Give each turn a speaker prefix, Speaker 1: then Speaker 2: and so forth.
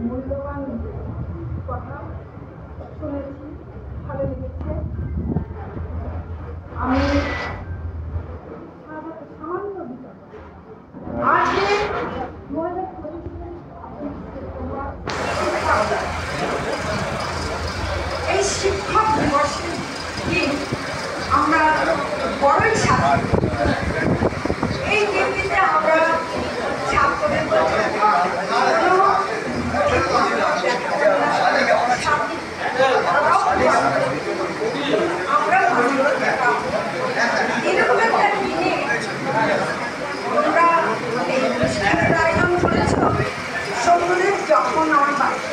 Speaker 1: মূল্যবান কথা শুনেছি, ভালো লেগেছে। আমি সামান্য বিচার আজকে 2025 এই শিক্ষক দিবসের দিন আমরা বড়ই সাধু। এই দিনটিতে আমরা ছাত্রদের আমরা এরকম একটা দিনে তোমরা এই অনুষ্ঠানের আয়োজন করেছ। সন্ধ্যে যখন আমার বাড়িতে